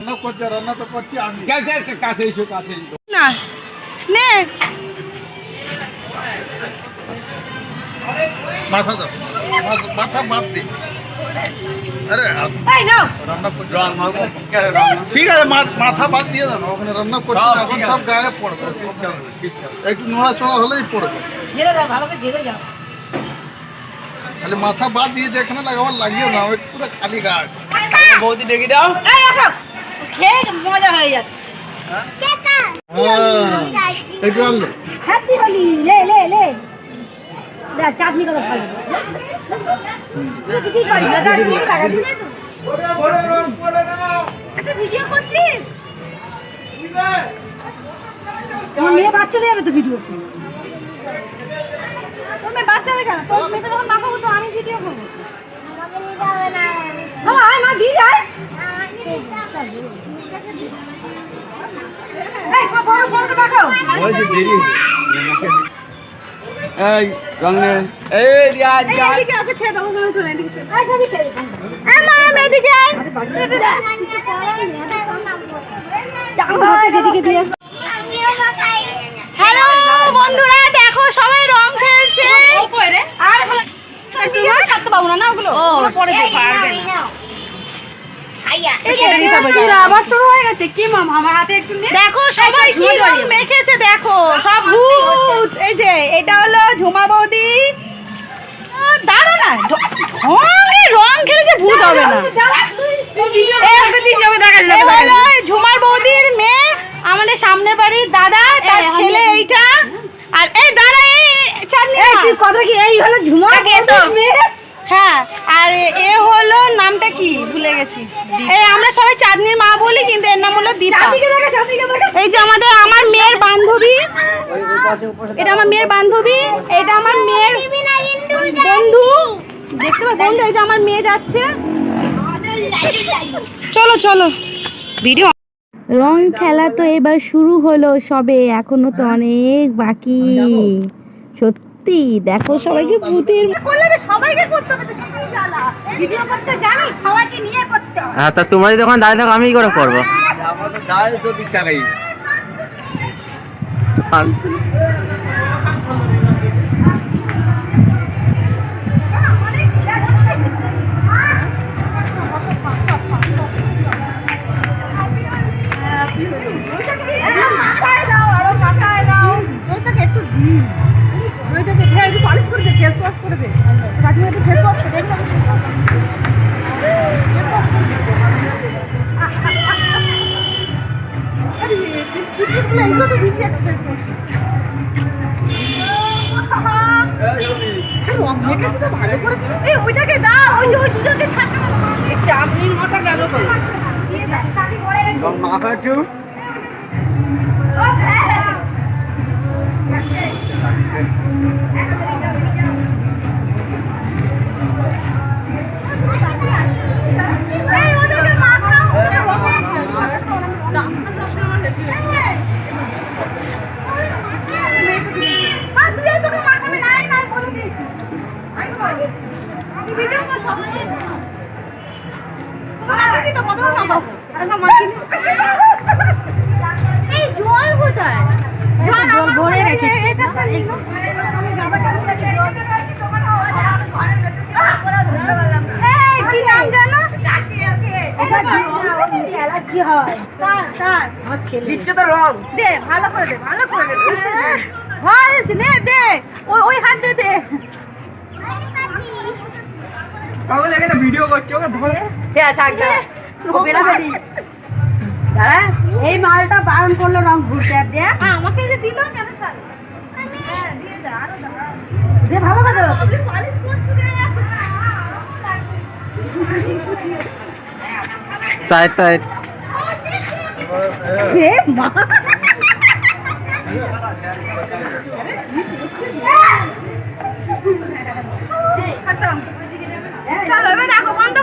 রান্না তো করছি আমি। কাছে এসো, কাছে এসো। না নে মাথা দাও, মাথা বাদ দিন। আরে এই নাও রান্না করছি। রান্না ঠিক আছে, মাথা বাদ দিয়ে দাও না, ওখানে রান্না করছি না, এখন সব গায়ে পড়বে। একটু নড়াচড়া হলেই পড়বে। ঝেড়ে দাও ভালো করে ঝেড়ে যাও খালি মাথা বাদ দিয়ে যেখানে লাগাবার লাগিয়ে না, ওই পুরো খালি গা আছে। বৌদি ডেকে দাও। এই আসো খেয়ে মজা হয়ে যাচ্ছে হ্যাঁ, একটু আনলো। হ্যাপি হোলি লে লে লে দেখ চাটনি কত ভালো তুই কিছুই পারিস না চাটনি লাগা দিস আচ্ছা ভিডিও করছিস তোমার মেয়ে বাচ্চা নিয়ে যাবে তো ভিডিওতে তোর মেয়ে বাচ্চা হবে কেন তোর মেয়েটা যখন মাখাবো তো আমি ভিডিও করবো হ্যাঁ আয় মা দিয়ে যায় এই বড় বড় মাখাও বলেছে দেরি এই রঙে এই দিয়া যা। এদিকে ওকে ছেড়ে দাও ওগুলো তো এদিকে ছেড়ে আয় সবই খেয়ে আয় মা এদিকে আয় যেদিকে দিয়ে হ্যালো বন্ধুরা দেখো সবাই রং খেলছে আর একটু ছাড়তে পাবো না ওগুলো পরে পারবে না আবার শুরু হয়ে গেছে কি মামা আমার হাতে একটু দেখো সবাই কি রং মেখেছে দেখো সব ভূত এই যে এটা হলো ঝুমা বৌদি দাঁড়ো না রং খেলে যে ভূত হবে না ঝুমার বৌদির মেয়ে আমাদের সামনে বাড়ির দাদা তার ছেলে এইটা আর এই দাঁড়া এই চাঁদনি কথা কি এই হলো ঝুমার মেয়ে হ্যাঁ আর এ হলো নামটা কি ভুলে গেছি এই আমরা সবাই চাঁদনির মা বলি কিন্তু এর নাম হলো দীপা এই যে আমার মেয়ের বান্ধবী এটা আমার মেয়ের বান্ধবী এটা আমার মেয়ের বন্ধু দেখতে পাচ্ছ বন্ধু এই যে আমার মেয়ে যাচ্ছে চলো চলো ভিডিও রং খেলা তো এবার শুরু হলো সবে এখনো তো অনেক বাকি সত্যি দেখো সবাইকে ভূতের করলে সবাইকে করতে হবে ভিডিও করতে জানি সবাইকে নিয়ে করতে হবে হ্যাঁ তা তোমরা যখন দাঁড়িয়ে থাকো আমি কি করে করবো আমরা তো দাঁড়িয়ে তো দিক থাকাই। ওইটাকে দাও ওই দুটোকে চাটনির মতো গেল মাথা একটু জল কোথায় জল ভরে রেখেছি কি নাম জানো অ্যালার্জি হয় দিচ্ছে তো রং দে ভালো করে দে ভালো করে দে হয়েছে নে দে ওই হাত দে দে তাহলে একটা ভিডিও করছি ওকে ধরে এই মালটা বারণ করলো রং ঘুরতে আর দেখ আমাকে যে দিল কেন ছাড়ে দে ভালো করে দাও পালিশ করছি রে সাইড সাইড হে মা চলো এবার রাখো বন্ধ